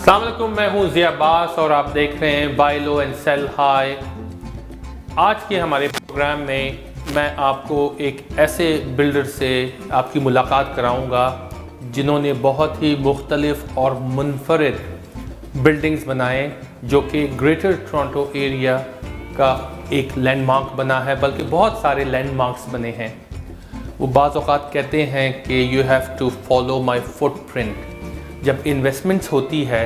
अस्सलाम वालेकुम, मैं हूं ज़िया अब्बास और आप देख रहे हैं buy low and sell high. आज के हमारे प्रोग्राम में मैं आपको एक ऐसे बिल्डर से आपकी मुलाकात कराऊंगा जिन्होंने बहुत ही मुख्तलिफ और मुनफरिद बिल्डिंग्स बनाए जो कि ग्रेटर टोरंटो एरिया का एक लैंडमार्क बना है, बल्कि बहुत सारे लैंडमार्क्स बने हैं। वो बाज़ औक़ात कहते हैं कि you have to follow my footprint. जब इन्वेस्टमेंट्स होती है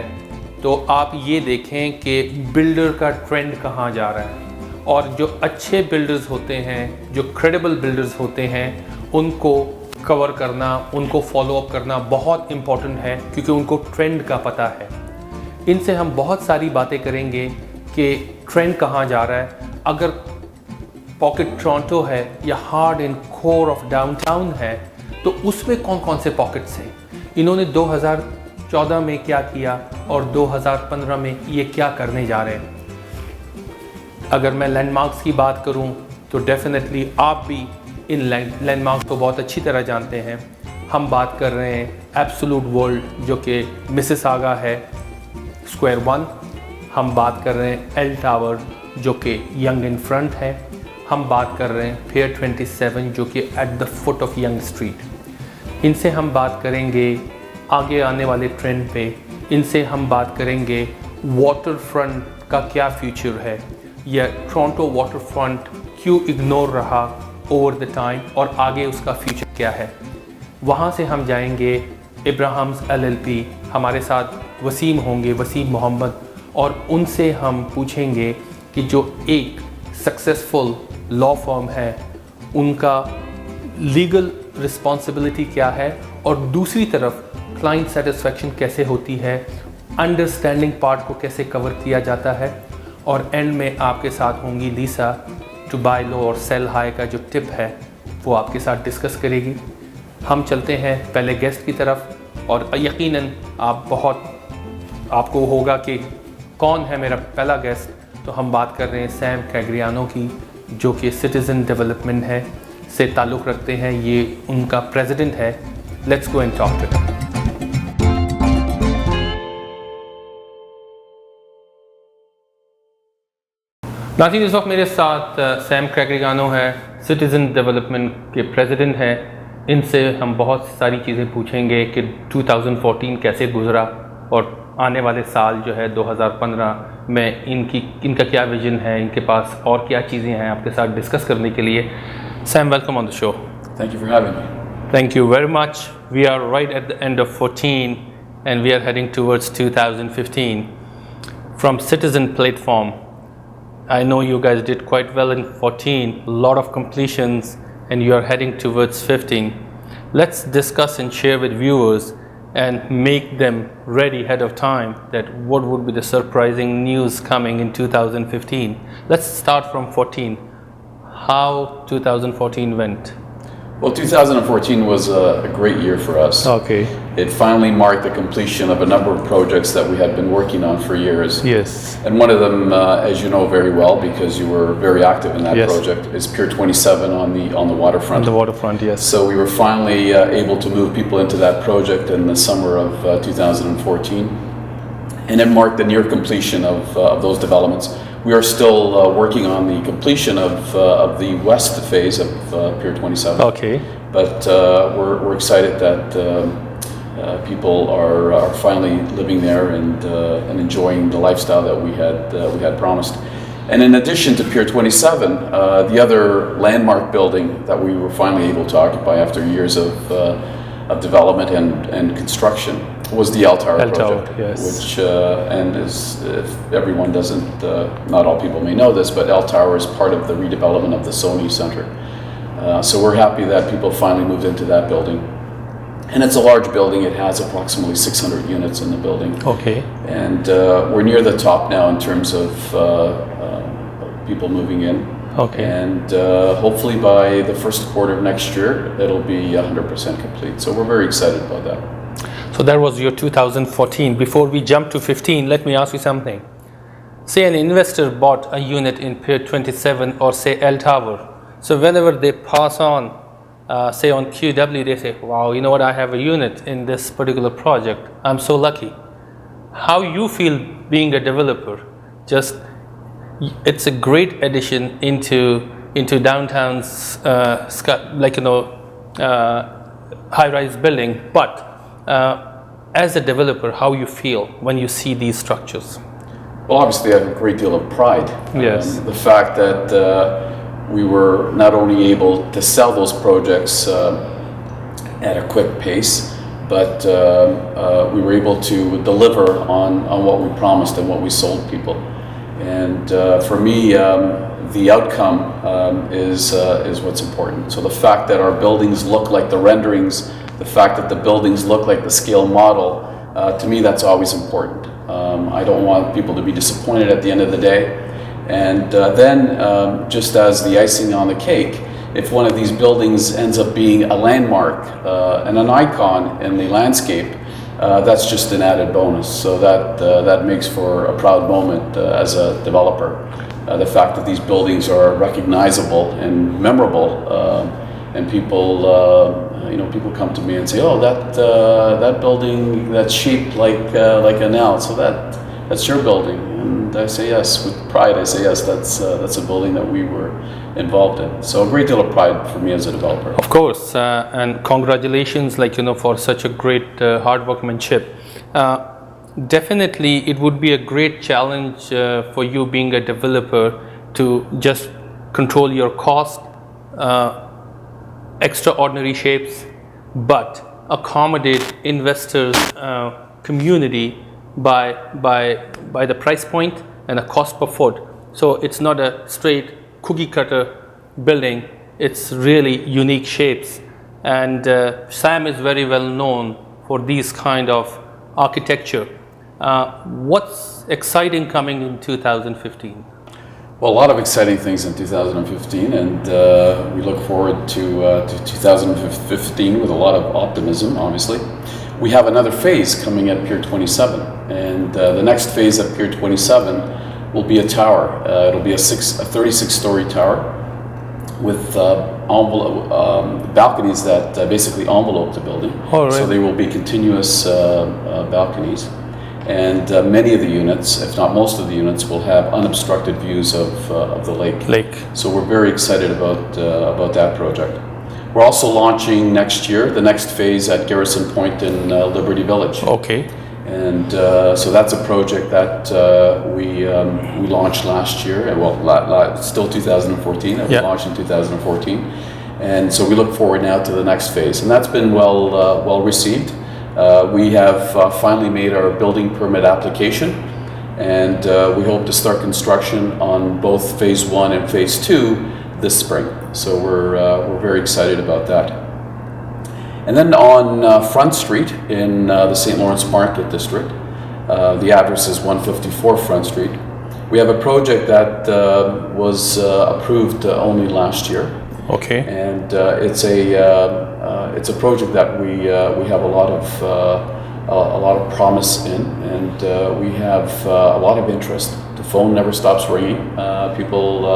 तो आप ये देखें कि बिल्डर का ट्रेंड कहाँ जा रहा है, और जो अच्छे बिल्डर्स होते हैं, जो क्रेडिबल बिल्डर्स होते हैं, उनको कवर करना, उनको फॉलो अप करना बहुत इम्पॉर्टेंट है, क्योंकि उनको ट्रेंड का पता है। इनसे हम बहुत सारी बातें करेंगे कि ट्रेंड कहाँ जा रहा है। अगर पॉकेट टोरंटो है या hard and core of downtown है तो उसमें कौन कौन से पॉकेट्स हैं, इन्होंने 2014 में क्या किया और 2015 में ये क्या करने जा रहे हैं। अगर मैं लैंडमार्क्स की बात करूं तो डेफिनेटली आप भी इन लैंडमार्क्स को बहुत अच्छी तरह जानते हैं। हम बात कर रहे हैं एब्सोल्यूट वर्ल्ड जो कि मिसिसागा है, स्क्वायर 1। हम बात कर रहे हैं एल टावर जो कि यंग इन फ्रंट है। हम बात कर रहे हैं पियर 27 जो कि at the foot of young street. इनसे हम बात करेंगे आगे आने वाले ट्रेंड पे। इनसे हम बात करेंगे वाटर फ्रंट का क्या फ्यूचर है, या टोरंटो वाटर फ्रंट क्यों इग्नोर रहा ओवर द टाइम और आगे उसका फ्यूचर क्या है। वहाँ से हम जाएंगे इब्राहिम्स LLP, हमारे साथ वसीम होंगे, वसीम मोहम्मद, और उनसे हम पूछेंगे कि जो एक सक्सेसफुल लॉ फर्म है उनका लीगल रिस्पॉन्सिबिलिटी क्या है, और दूसरी तरफ क्लाइंट सेटिस्फेक्शन कैसे होती है, अंडरस्टैंडिंग पार्ट को कैसे कवर किया जाता है, और एंड में आपके साथ होंगी लीसा टू बाय लो और सेल हाई का जो टिप है वो आपके साथ डिस्कस करेगी। हम चलते हैं पहले गेस्ट की तरफ, और यकीनन आपको होगा कि कौन है मेरा पहला गेस्ट। तो हम बात कर रहे हैं सैम कैग्रियानो की, जो कि सिटीज़न डेवलपमेंट है से ताल्लुक़ रखते हैं। ये उनका प्रेसिडेंट है। Let's go and talk to him. नाज़रीन, इस वक्त मेरे साथ सैम कैग्रियानो है, सिटीज़न डेवलपमेंट के प्रेसिडेंट हैं। इनसे हम बहुत सारी चीज़ें पूछेंगे कि 2014 कैसे गुजरा और आने वाले साल जो है 2015 में इनका क्या विजन है, इनके पास और क्या चीज़ें हैं आपके साथ डिस्कस करने के लिए। Sam, welcome on the show. Thank you for having me. Thank you very much. We are right at the end of 14 and we are heading towards 2015. From Citizen Platform, I know you guys did quite well in 14, a lot of completions, and you are heading towards 15. Let's discuss and share with viewers and make them ready ahead of time that what would be the surprising news coming in 2015. Let's start from 14. How 2014 went? Well, 2014 was a great year for us. Okay. It finally marked the completion of a number of projects that we had been working on for years. Yes. And one of them, as you know very well, because you were very active in that Yes. project, is Pier 27 on the waterfront. On the waterfront, yes. So we were finally able to move people into that project in the summer of 2014, and it marked the near completion of those developments. We are still working on the completion of the west phase of Pier 27. Okay. But we're excited that people are finally living there and enjoying the lifestyle that we had promised. And in addition to Pier 27, the other landmark building that we were finally able to occupy after years of development and construction was the El Tower project, yes. which and if everyone doesn't, not all people may know this, but El Tower is part of the redevelopment of the Sony Center. So we're happy that people finally moved into that building. And it's a large building. It has approximately 600 units in the building. Okay. And we're near the top now in terms of people moving in. Okay. And hopefully by the first quarter of next year, it'll be 100% complete. So we're very excited about that. So that was your 2014. Before we jump to 15, let me ask you something. Say an investor bought a unit in Pier 27 or say El Tower. So whenever they pass on, say on QW, they say, wow, you know what, I have a unit in this particular project. I'm so lucky. how you feel being a developer. Just it's a great addition into downtown's high-rise building. But as a developer, how you feel when you see these structures? Well, obviously, I have a great deal of pride. Yes. The fact that we were not only able to sell those projects at a quick pace, but we were able to deliver on what we promised and what we sold people. And for me, the outcome is what's important. So the fact that our buildings look like the renderings, the fact that the buildings look like the scale model, to me that's always important. I don't want people to be disappointed at the end of the day. And then, just as the icing on the cake, if one of these buildings ends up being a landmark and an icon in the landscape, that's just an added bonus. So that makes for a proud moment as a developer. The fact that these buildings are recognizable and memorable, and people come to me and say, "Oh, that building that's shaped like an L. So that's your building." And I say yes with pride. I say yes. That's a building that we were involved in. So a great deal of pride for me as a developer. Of course, and congratulations, for such a great hard workmanship. Definitely, it would be a great challenge for you being a developer to just control your cost, extraordinary shapes, but accommodate investors' community by the price point and a cost per foot. So it's not a straight cookie cutter building, it's really unique shapes. And Sam is very well known for these kind of architecture. What's exciting coming in 2015? Well, a lot of exciting things in 2015, and we look forward to 2015 with a lot of optimism, obviously. We have another phase coming at Pier 27, and the next phase at Pier 27 will be a tower. It'll be a 36-story tower with balconies that basically envelope the building. Oh, right. So they will be continuous balconies. And many of the units, if not most of the units, will have unobstructed views of the lake. So we're very excited about that project. We're also launching next year the next phase at Garrison Point in Liberty Village. Okay. And so that's a project that we launched last year. Well, still 2014. We launched in 2014, and so we look forward now to the next phase, and that's been well received. We have finally made our building permit application, and we hope to start construction on both phase 1 and phase 2 this spring. So we're very excited about that. And then on Front Street in the St. Lawrence Market District, the address is 154 Front Street. We have a project that was approved only last year. Okay. And it's a project that we have a lot of promise in, and we have a lot of interest. The phone never stops ringing. People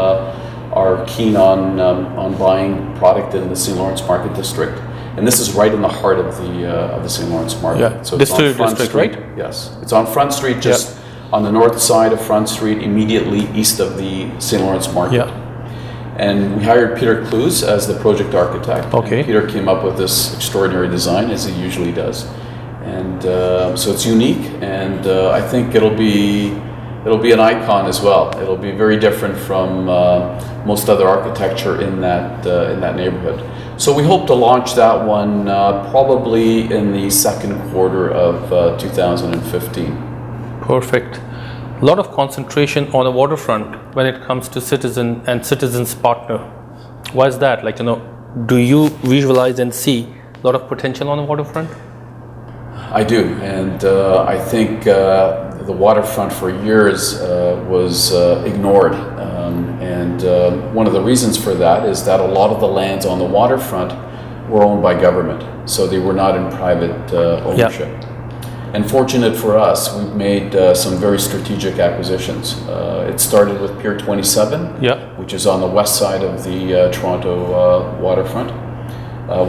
are keen on buying product in the St. Lawrence Market District, and this is right in the heart of the St. Lawrence Market. Yeah. So it's on Front Street, right? Yes, it's on Front Street, just on the north side of Front Street, immediately east of the St. Lawrence Market. Yeah. And we hired Peter Clues as the project architect. Okay. And Peter came up with this extraordinary design, as he usually does, and so it's unique, and I think it'll be an icon as well. It'll be very different from most other architecture in that neighborhood. So we hope to launch that one probably in the second quarter of 2015. Perfect. A lot of concentration on the waterfront when it comes to citizen and citizens partner. Why is that? Do you visualize and see a lot of potential on the waterfront? I do, and I think the waterfront for years was ignored, and one of the reasons for that is that a lot of the lands on the waterfront were owned by government, so they were not in private ownership. Yeah. And fortunate for us, we've made some very strategic acquisitions. It started with Pier 27, which is on the west side of the Toronto waterfront.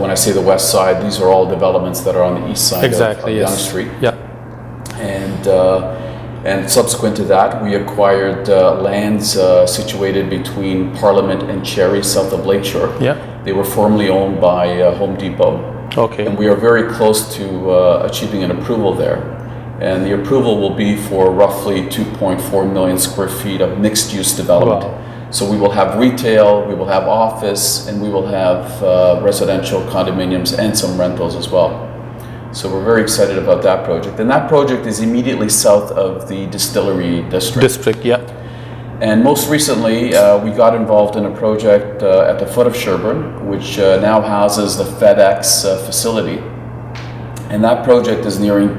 When I say the west side, these are all developments that are on the east side of Yonge Street. Yeah. And and subsequent to that, we acquired lands situated between Parliament and Cherry, south of Lakeshore. Yeah. They were formerly owned by Home Depot. Okay. And we are very close to achieving an approval there. And the approval will be for roughly 2.4 million square feet of mixed-use development. Wow. So we will have retail, we will have office, and we will have residential condominiums and some rentals as well. So we're very excited about that project. And that project is immediately south of the Distillery District. Yeah. And most recently, we got involved in a project at the foot of Sherbourne, which now houses the FedEx facility. And that project is nearing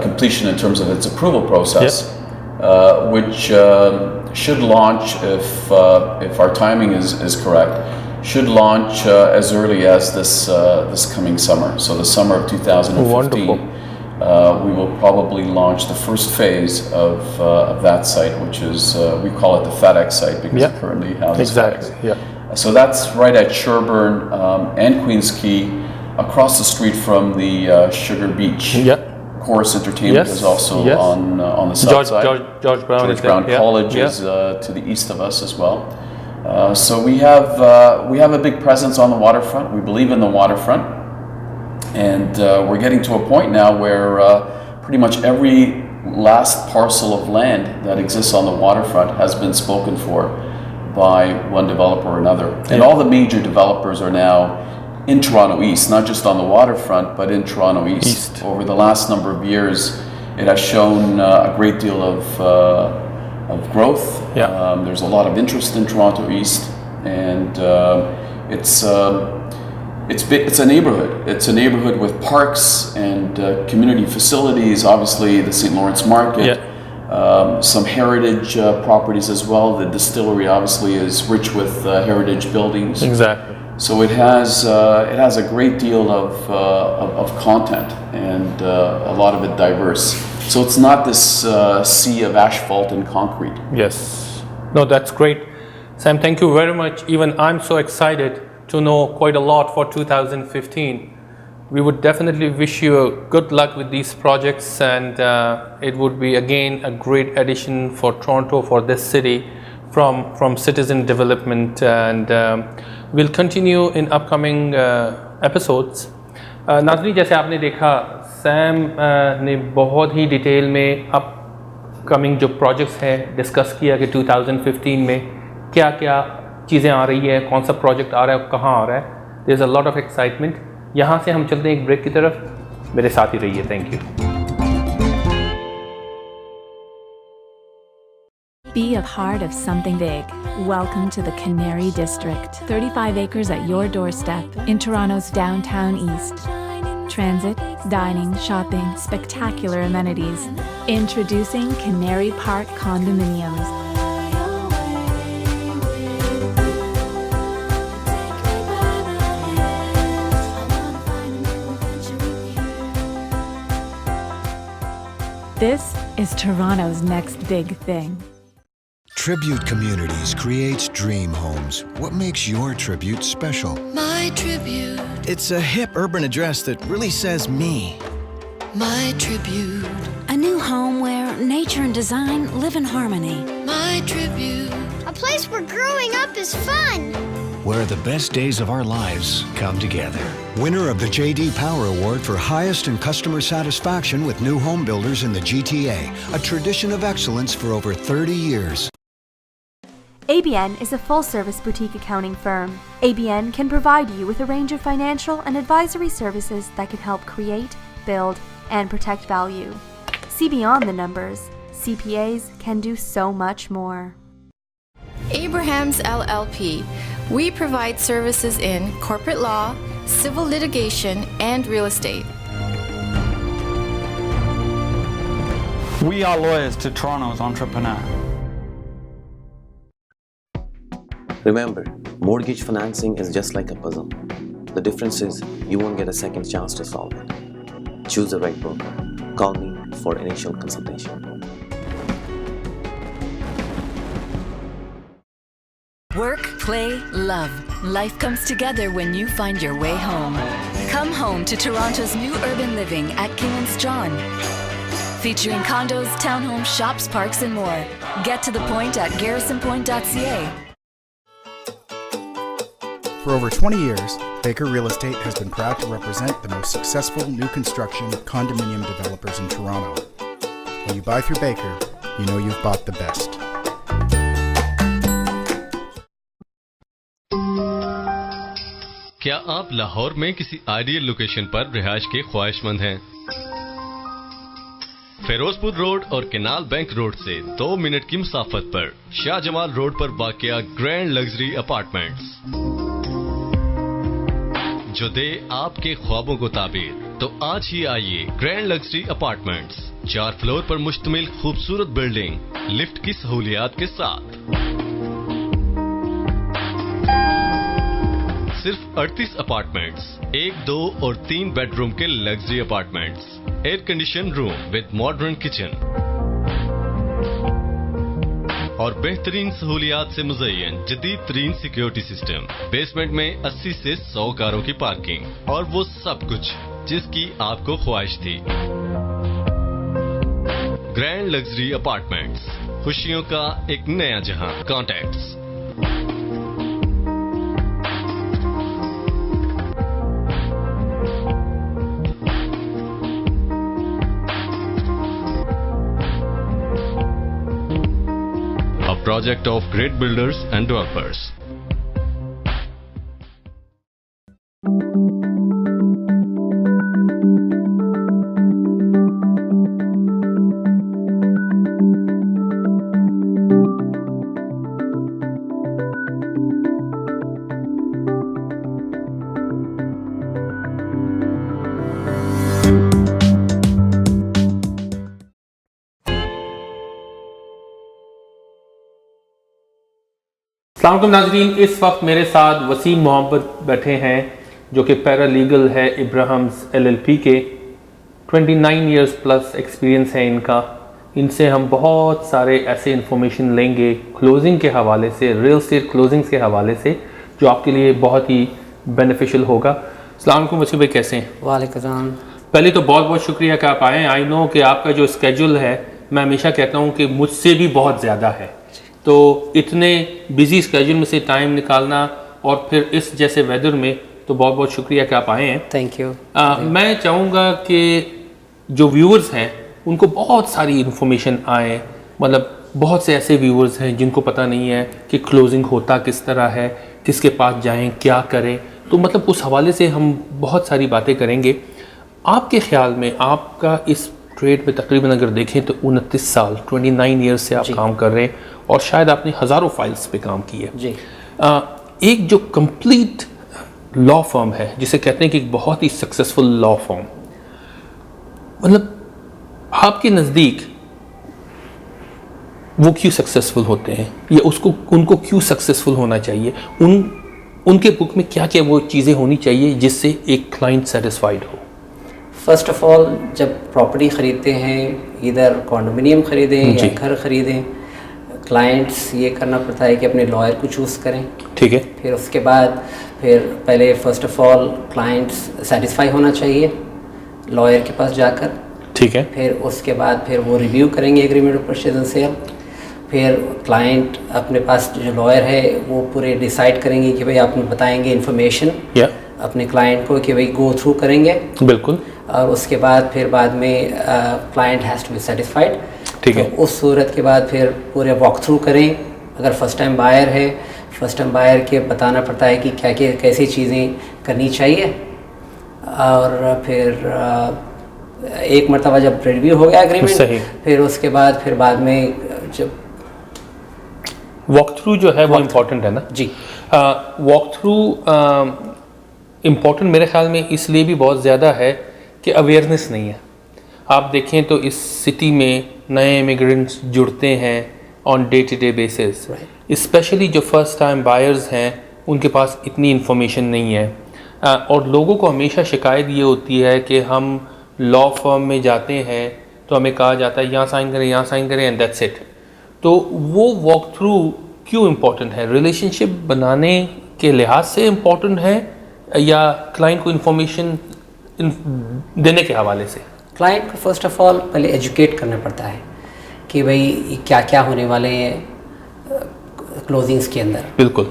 completion in terms of its approval process, which should launch, if our timing is correct, should launch as early as this coming summer. So the summer of 2015. Wonderful. We will probably launch the first phase of that site, which is, we call it the FedEx site because it currently houses FedEx. Yeah. So that's right at Sherbourne and Queens Quay, across the street from the Sugar Beach. Yeah. Chorus Entertainment is also on the south side. George Brown College is to the east of us as well. So we have a big presence on the waterfront. We believe in the waterfront, and we're getting to a point now where pretty much every last parcel of land that exists on the waterfront has been spoken for by one developer or another. And all the major developers are now in Toronto East, not just on the waterfront, but in Toronto East. Over the last number of years, it has shown a great deal of growth. There's a lot of interest in Toronto East, and it's a neighborhood. It's a neighborhood with parks and community facilities. Obviously, the St. Lawrence Market. Some heritage properties as well. The distillery obviously is rich with heritage buildings. Exactly. So it has a great deal of content, and a lot of it diverse. So it's not this sea of asphalt and concrete. Yes. No, that's great. Sam, thank you very much. Even I'm so excited to know quite a lot for 2015. We would definitely wish you good luck with these projects, and it would be again a great addition for Toronto, for this city, from citizen development, and we'll continue in upcoming episodes. नाज़रीन, जैसे आपने देखा, Sam ने बहुत ही detail में upcoming जो projects हैं discuss किया कि 2015 में क्या क्या चीज़ें आ रही है, कौन सा प्रोजेक्ट आ रहा है, कहाँ आ रहा है. There is a lot of excitement. यहाँ से हम चलते हैं एक ब्रेक की तरफ. मेरे साथ ही रहिए. Thank you. Be a part of something big. Welcome to the Canary District. 35 acres at your doorstep in Toronto's downtown east. Transit, dining, shopping, spectacular amenities. Introducing Canary Park Condominiums. This is Toronto's next big thing. Tribute Communities creates dream homes. What makes your Tribute special? My Tribute. It's a hip urban address that really says me. My Tribute. A new home where nature and design live in harmony. My Tribute. A place where growing up is fun. Where the best days of our lives come together. Winner of the J.D. Power Award for highest in customer satisfaction with new home builders in the GTA. A tradition of excellence for over 30 years. ABN is a full-service boutique accounting firm. ABN can provide you with a range of financial and advisory services that can help create, build, and protect value. See beyond the numbers. CPAs can do so much more. Abrahams LLP. We provide services in corporate law, civil litigation, and real estate. We are lawyers to Toronto's entrepreneur. Remember, mortgage financing is just like a puzzle. The difference is you won't get a second chance to solve it. Choose the right broker. Call me for initial consultation. Work, play, love. Life comes together when you find your way home. Come home to Toronto's new urban living at King & John. featuring condos, townhomes, shops, parks, and more. Get to the point at garrisonpoint.ca. For over 20 years, Baker Real Estate has been proud to represent the most successful new construction condominium developers in Toronto. When you buy through Baker, you know you've bought the best. क्या आप लाहौर में किसी ideal location पर रिहाइश के ख्वाहिशमंद हैं? Firozpur road और canal bank road से 2 minute की मुसाफत पर शाहजमाल रोड पर वाक़या ग्रैंड लग्जरी अपार्टमेंट्स, जो दे आपके ख्वाबों को ताबीर। तो आज ही आइए ग्रैंड लग्जरी अपार्टमेंट्स, 4 फ्लोर पर मुश्तमिल खूबसूरत बिल्डिंग, लिफ्ट की सहूलियात के साथ। सिर्फ 38 अपार्टमेंट्स, 1, 2 और 3 बेडरूम के luxury apartments, air condition room with modern kitchen और बेहतरीन सहूलियात से मुज़य्यन जदीद तरीन सिक्योरिटी सिस्टम। बेसमेंट में 80 से 100 कारों की पार्किंग और वो सब कुछ जिसकी आपको ख्वाहिश थी। ग्रैंड लग्जरी अपार्टमेंट्स, खुशियों का एक नया जहां। Contacts project of great builders and developers. अस्सलामुअलैकुम नाज़रीन, इस वक्त मेरे साथ वसीम मोहम्मद बैठे हैं जो कि पैरालीगल है इब्राहिम्स LLP के। 29 इयर्स प्लस एक्सपीरियंस है इनका। इनसे हम बहुत सारे ऐसे इंफॉर्मेशन लेंगे क्लोजिंग के हवाले से, रियल एस्टेट क्लोजिंग्स के हवाले से, जो आपके लिए बहुत ही बेनिफिशियल होगा। अस्सलाम वालेकुम वसीम भाई, कैसे हैं? वालेकुम सलाम। पहले तो बहुत बहुत शुक्रिया कि आप आए। आई नो कि आपका जो स्केड्यूल है, मैं हमेशा कहता हूँ कि मुझसे भी बहुत ज़्यादा है, तो इतने बिजी स्केड्यूल में से टाइम निकालना और फिर इस जैसे वेदर में, तो बहुत बहुत शुक्रिया कि आप आए हैं। Thank you. मैं चाहूँगा कि जो व्यूअर्स हैं उनको बहुत सारी इन्फॉर्मेशन आए, मतलब बहुत से ऐसे व्यूअर्स हैं जिनको पता नहीं है कि क्लोजिंग होता किस तरह है, किसके पास जाएं, क्या करें, तो मतलब उस हवाले से हम बहुत सारी बातें करेंगे। आपके ख्याल में, आपका इस ट्रेड में तकरीबन अगर देखें तो 29 साल 29 ईयर्स से आप काम कर रहे हैं और शायद आपने हज़ारों फाइल्स पे काम की है जी। एक जो कंप्लीट लॉ फर्म है, जिसे कहते हैं कि एक बहुत ही सक्सेसफुल लॉ फर्म, मतलब आपके नज़दीक वो क्यों सक्सेसफुल होते हैं या उनको क्यों सक्सेसफुल होना चाहिए? उनके बुक में क्या क्या वो चीज़ें होनी चाहिए जिससे एक क्लाइंट सेटिस्फाइड हो? फर्स्ट ऑफ ऑल, जब प्रॉपर्टी ख़रीदते हैं, इधर कॉन्डोमिनियम ख़रीदें या घर ख़रीदें, क्लाइंट्स ये करना पड़ता है कि अपने लॉयर को चूज़ करें। ठीक है। फिर उसके बाद पहले first of all clients satisfy होना चाहिए लॉयर के पास जाकर। ठीक है। फिर उसके बाद वो रिव्यू करेंगे agreement of purchase and sale. फिर क्लाइंट अपने पास जो लॉयर है वो पूरे डिसाइड करेंगे कि भाई आपने बताएंगे इन्फॉर्मेशन अपने क्लाइंट को कि भाई गो थ्रू करेंगे। बिल्कुल। और उसके बाद बाद में client has to be satisfied. ठीक है। तो उस सूरत के बाद पूरे वॉक थ्रू करें। अगर फर्स्ट टाइम बायर है, फर्स्ट टाइम बायर के बताना पड़ता है कि क्या क्या कैसी चीज़ें करनी चाहिए। और फिर एक मरतबा जब रिव्यू हो गया एग्रीमेंट, फिर उसके बाद में जब वॉक थ्रू जो है वो इम्पोर्टेंट है ना जी। वॉक थ्रू इम्पोर्टेंट मेरे ख्याल में इसलिए भी बहुत ज़्यादा है कि अवेयरनेस नहीं है। आप देखें तो इस सिटी में नए इमिग्रेंट्स जुड़ते हैं on day to day basis, specially जो फर्स्ट टाइम बायर्स हैं उनके पास इतनी इन्फॉर्मेशन नहीं है। और लोगों को हमेशा शिकायत ये होती है कि हम लॉ फर्म में जाते हैं तो हमें कहा जाता है यहाँ साइन करें, यहाँ साइन करें एंड दैट्स इट। तो वो वॉक थ्रू क्यों इम्पोर्टेंट है? रिलेशनशिप बनाने के लिहाज से इम्पोर्टेंट है या क्लाइंट को इन्फॉर्मेशन देने के हवाले से? क्लाइंट को फर्स्ट ऑफ ऑल पहले एजुकेट करना पड़ता है कि भाई क्या क्या होने वाले हैं क्लोजिंग्स के अंदर। बिल्कुल।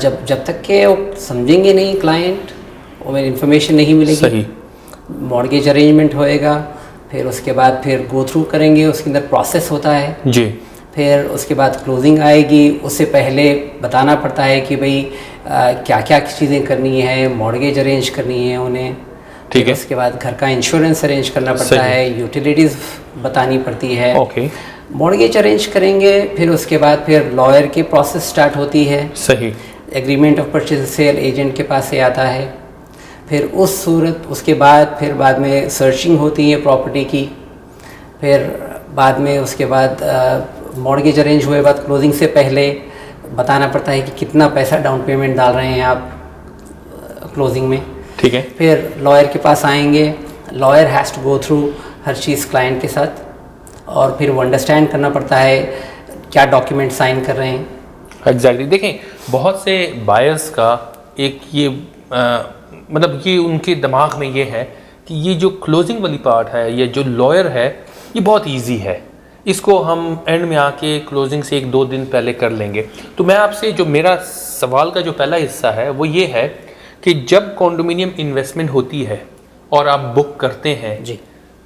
जब तक के वो समझेंगे नहीं क्लाइंट, वो इन्फॉर्मेशन नहीं मिलेगी। सही। मॉर्गेज अरेंजमेंट होएगा, फिर उसके बाद फिर गो थ्रू करेंगे, उसके अंदर प्रोसेस होता है जी। फिर उसके बाद क्लोजिंग आएगी, उससे पहले बताना पड़ता है कि भाई क्या क्या चीज़ें करनी है, मॉर्गेज अरेंज करनी है उन्हें। ठीक है। उसके बाद घर का इंश्योरेंस अरेंज करना पड़ता है, यूटिलिटीज़ बतानी पड़ती है। ओके। मॉर्गेज अरेंज करेंगे, फिर उसके बाद फिर लॉयर की प्रोसेस स्टार्ट होती है। सही। Agreement of purchase sale agent के पास से आता है। फिर उसके बाद फिर बाद में सर्चिंग होती है प्रॉपर्टी की। फिर बाद में उसके बाद मॉर्गेज अरेंज हुए बाद क्लोजिंग से पहले बताना पड़ता है कि कितना पैसा डाउन पेमेंट डाल रहे हैं आप क्लोजिंग में। ठीक है। फिर लॉयर के पास आएंगे, lawyer has to go through हर चीज़ क्लाइंट के साथ, और फिर वो अंडरस्टैंड करना पड़ता है क्या डॉक्यूमेंट साइन कर रहे हैं। एग्जैक्टली। देखें, बहुत से बायर्स का एक ये मतलब ये उनके दिमाग में ये है कि ये जो क्लोजिंग वाली पार्ट है, ये जो लॉयर है, ये बहुत इजी है, इसको हम एंड में आके क्लोजिंग से 1-2 दिन पहले कर लेंगे। तो मैं आपसे जो मेरा सवाल का जो पहला हिस्सा है वो ये है कि जब कॉन्डोमिनियम इन्वेस्टमेंट होती है और आप बुक करते हैं जी,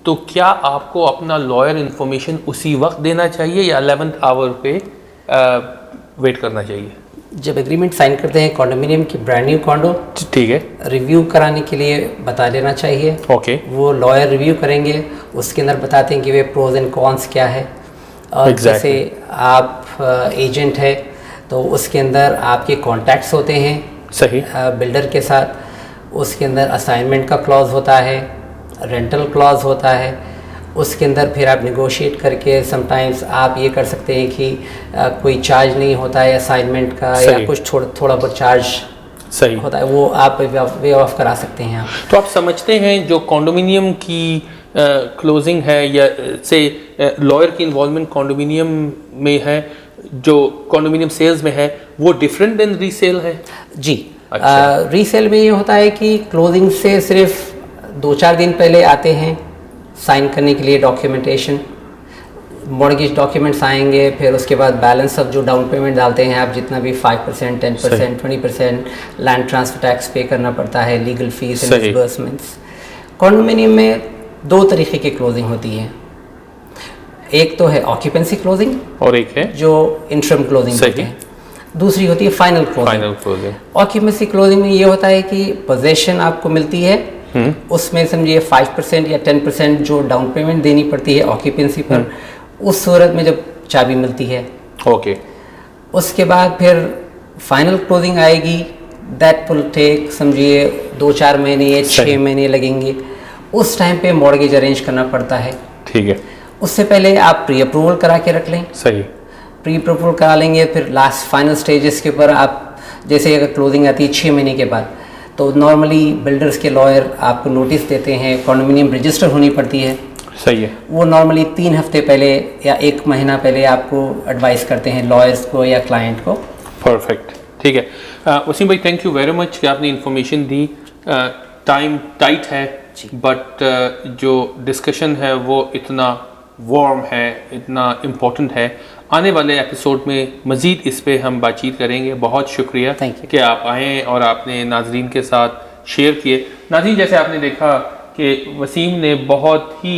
तो क्या आपको अपना लॉयर इन्फॉर्मेशन उसी वक्त देना चाहिए या 11th आवर पे वेट करना चाहिए? जब एग्रीमेंट साइन करते हैं कॉन्डोमिनियम की ब्रांड न्यू कॉन्डो, ठीक है, रिव्यू कराने के लिए बता देना चाहिए। ओके। वो लॉयर रिव्यू करेंगे, उसके अंदर बताते हैं कि वे प्रोज एंड कॉन्स क्या है। और जैसे आप एजेंट है तो उसके अंदर आपके कॉन्टैक्ट्स होते हैं सही बिल्डर के साथ। उसके अंदर असाइनमेंट का क्लॉज होता है, रेंटल क्लॉज होता है। उसके अंदर फिर आप नेगोशिएट करके समटाइम्स आप ये कर सकते हैं कि कोई चार्ज नहीं होता है असाइनमेंट का, या कुछ थोड़ा बहुत चार्ज सही होता है, वो आप वे ऑफ करा सकते हैं आप। तो आप समझते हैं जो कॉन्डोमिनियम की क्लोजिंग है या से लॉयर की इन्वॉल्वमेंट कॉन्डोमिनियम में है, जो कॉन्डोमिनियम सेल्स में है, वो डिफरेंट देन रीसेल है? जी। अच्छा। रीसेल में ये होता है कि क्लोजिंग से सिर्फ 2-4 दिन पहले आते हैं साइन करने के लिए डॉक्यूमेंटेशन, मॉर्गेज डॉक्यूमेंट्स आएंगे, फिर उसके बाद बैलेंस ऑफ जो डाउन पेमेंट डालते हैं आप, जितना भी 5%, 10%, 20% लैंड ट्रांसफर टैक्स पे करना पड़ता है, legal fees and disbursements. Condominium में 2 तरीके की क्लोजिंग होती है, एक तो है ऑक्यूपेंसी क्लोजिंग और एक है जो इंटरम क्लोजिंग होते हैं, दूसरी होती है फाइनल क्लोजिंग। ऑक्यूपेंसी क्लोजिंग में ये होता है कि पोजेशन आपको मिलती है, उसमें समझिए 5% या 10% जो डाउन पेमेंट देनी पड़ती है ऑक्यूपेंसी पर, उस सूरत में जब चाबी मिलती है। ओके। उसके बाद फिर फाइनल क्लोजिंग आएगी, दैट विल टेक समझिए 2-4 महीने या 6 महीने लगेंगे। उस टाइम पे मॉर्गेज अरेंज करना पड़ता है। ठीक है। उससे पहले आप प्री अप्रूवल करा के रख लें। सही। प्री अप्रूवल करा लेंगे, फिर लास्ट फाइनल स्टेजेस के ऊपर आप, जैसे अगर क्लोजिंग आती है 6 महीने के बाद, तो नॉर्मली बिल्डर्स के लॉयर आपको नोटिस देते हैं, कॉन्डोमिनियम रजिस्टर होनी पड़ती है। सही है। वो नॉर्मली 3 हफ्ते पहले या 1 महीना पहले आपको एडवाइस करते हैं लॉयर्स को या क्लाइंट को। परफेक्ट। ठीक है वसीम भाई, थैंक यू वेरी मच कि आपने इन्फॉर्मेशन दी। टाइम टाइट है, बट जो डिस्कशन है वो इतना वार्म है, इतना इम्पोर्टेंट है। आने वाले एपिसोड में मज़ीद इस पे हम बातचीत करेंगे। बहुत शुक्रिया कि आप आए और आपने नाजरीन के साथ शेयर किए। नाज़रीन, जैसे आपने देखा कि वसीम ने बहुत ही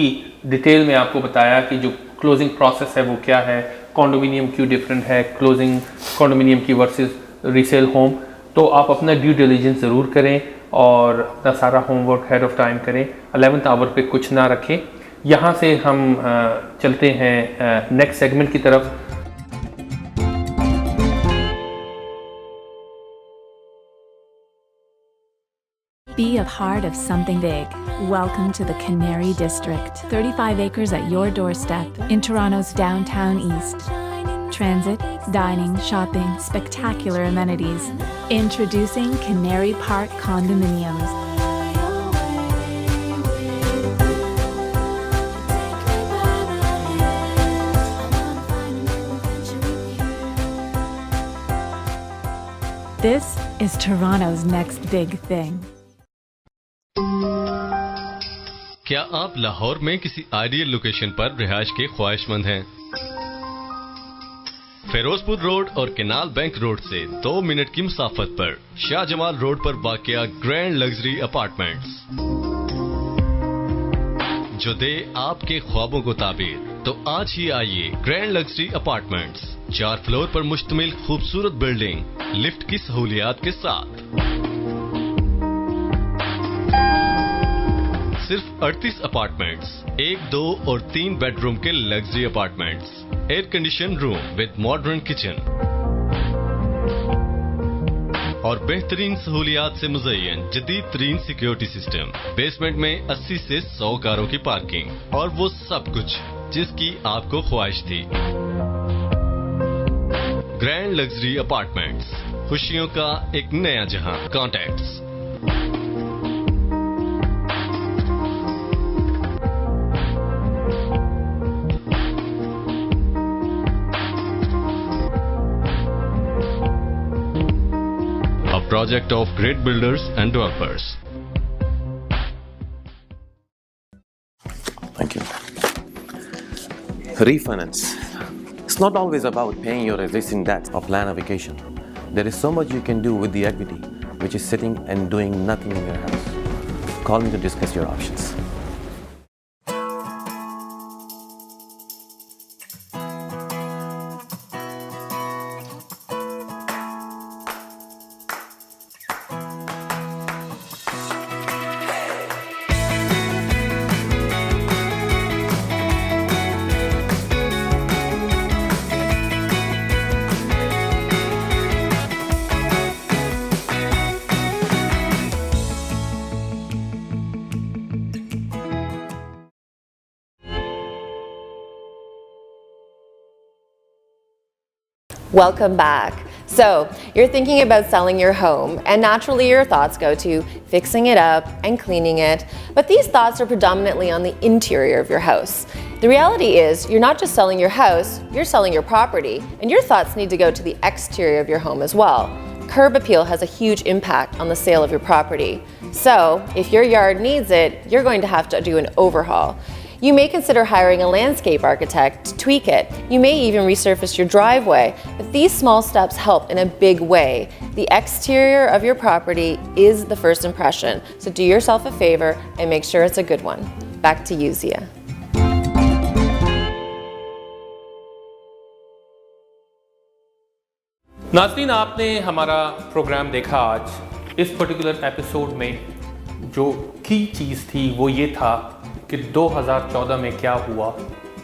डिटेल में आपको बताया कि जो क्लोजिंग प्रोसेस है वो क्या है, कॉन्डोमिनियम क्यों डिफरेंट है क्लोजिंग कॉन्डोमिनियम की वर्सेस रीसेल होम। तो आप अपना ड्यू डिलिजेंस ज़रूर करें और अपना सारा होमवर्क हेड ऑफ टाइम करें, 11th आवर पे कुछ ना रखें। यहाँ से हम चलते हैं नेक्स्ट सेगमेंट की तरफ। Be a part of something big. Welcome to the Canary District. 35 acres at your doorstep in Toronto's downtown east. Transit, dining, shopping, spectacular amenities. Introducing Canary Park Condominiums. This is Toronto's next big thing. क्या आप लाहौर में किसी ideal location पर रिहाइश के ख्वाहिशमंद हैं? Firozpur road और canal bank road से 2 minute की मुसाफत पर शाहजमाल रोड पर वाक़या ग्रैंड लग्जरी अपार्टमेंट्स, जो दे आपके ख्वाबों को ताबीर। तो आज ही आइए ग्रैंड लग्जरी अपार्टमेंट्स, 4 फ्लोर पर मुश्तमिल खूबसूरत बिल्डिंग, लिफ्ट की सहूलियात के साथ। सिर्फ 38 अपार्टमेंट्स, 1, 2 और 3 बेडरूम के luxury apartments, air condition room with modern kitchen और बेहतरीन सहूलियात से मुज़य्यन जदीद तरीन सिक्योरिटी सिस्टम। बेसमेंट में 80 से 100 कारों की पार्किंग और वो सब कुछ जिसकी आपको ख्वाहिश थी। ग्रैंड लग्जरी अपार्टमेंट्स, खुशियों का एक नया जहां। Contacts project of great builders and developers. Thank you. Refinance. It's not always about paying your existing debts or plan a vacation. There is so much you can do with the equity, which is sitting and doing nothing in your house. Call me to discuss your options. Welcome back. So, you're thinking about selling your home, and naturally your thoughts go to fixing it up and cleaning it, but these thoughts are predominantly on the interior of your house. The reality is, you're not just selling your house, you're selling your property, and your thoughts need to go to the exterior of your home as well. Curb appeal has a huge impact on the sale of your property. So, if your yard needs it, you're going to have to do an overhaul. You may consider hiring a landscape architect to tweak it. You may even resurface your driveway. But these small steps help in a big way. The exterior of your property is the first impression. So do yourself a favor and make sure it's a good one. Back to you, Zia. नाज़रीन, आपने हमारा programme देखा। आज इस particular episode में जो की चीज़ थी वो ये था कि 2014 में क्या हुआ,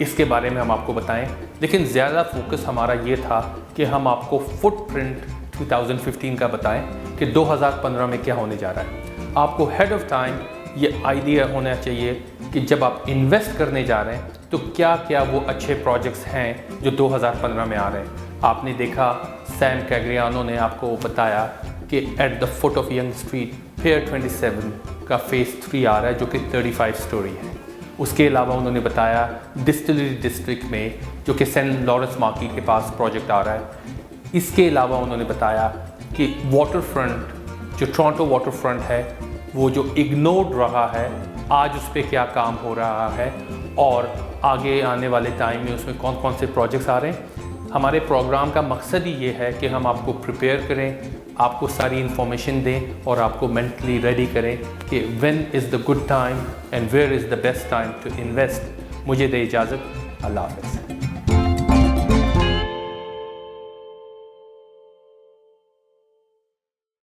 इसके बारे में हम आपको बताएं। लेकिन ज़्यादा फोकस हमारा ये था कि हम आपको फुटप्रिंट 2015 का बताएं कि 2015 में क्या होने जा रहा है। आपको हेड ऑफ टाइम ये आइडिया होना चाहिए कि जब आप इन्वेस्ट करने जा रहे हैं तो क्या क्या वो अच्छे प्रोजेक्ट्स हैं जो 2015 में आ रहे हैं। आपने देखा सैम कैग्रियानो ने आपको बताया कि at the foot of young street fair 27 का फेज़ 3 आ रहा है जो कि 35 स्टोरी है। उसके अलावा उन्होंने बताया डिस्टिलरी डिस्ट्रिक्ट में जो कि सेंट लॉरेंस मार्केट के पास प्रोजेक्ट आ रहा है। इसके अलावा उन्होंने बताया कि वाटर फ्रंट जो टोरंटो वाटर फ्रंट है वो जो इग्नोर्ड रहा है, आज उस पर क्या काम हो रहा है और आगे आने वाले टाइम में उसमें कौन कौन से प्रोजेक्ट्स आ रहे हैं। हमारे प्रोग्राम का मकसद ही ये है कि हम आपको प्रिपेयर करें, आपको सारी इन्फॉर्मेशन दें और आपको मेंटली रेडी करें कि when is the good time and where is the best time to invest. मुझे दे इजाज़त। अल्लाह हाफ़िज़।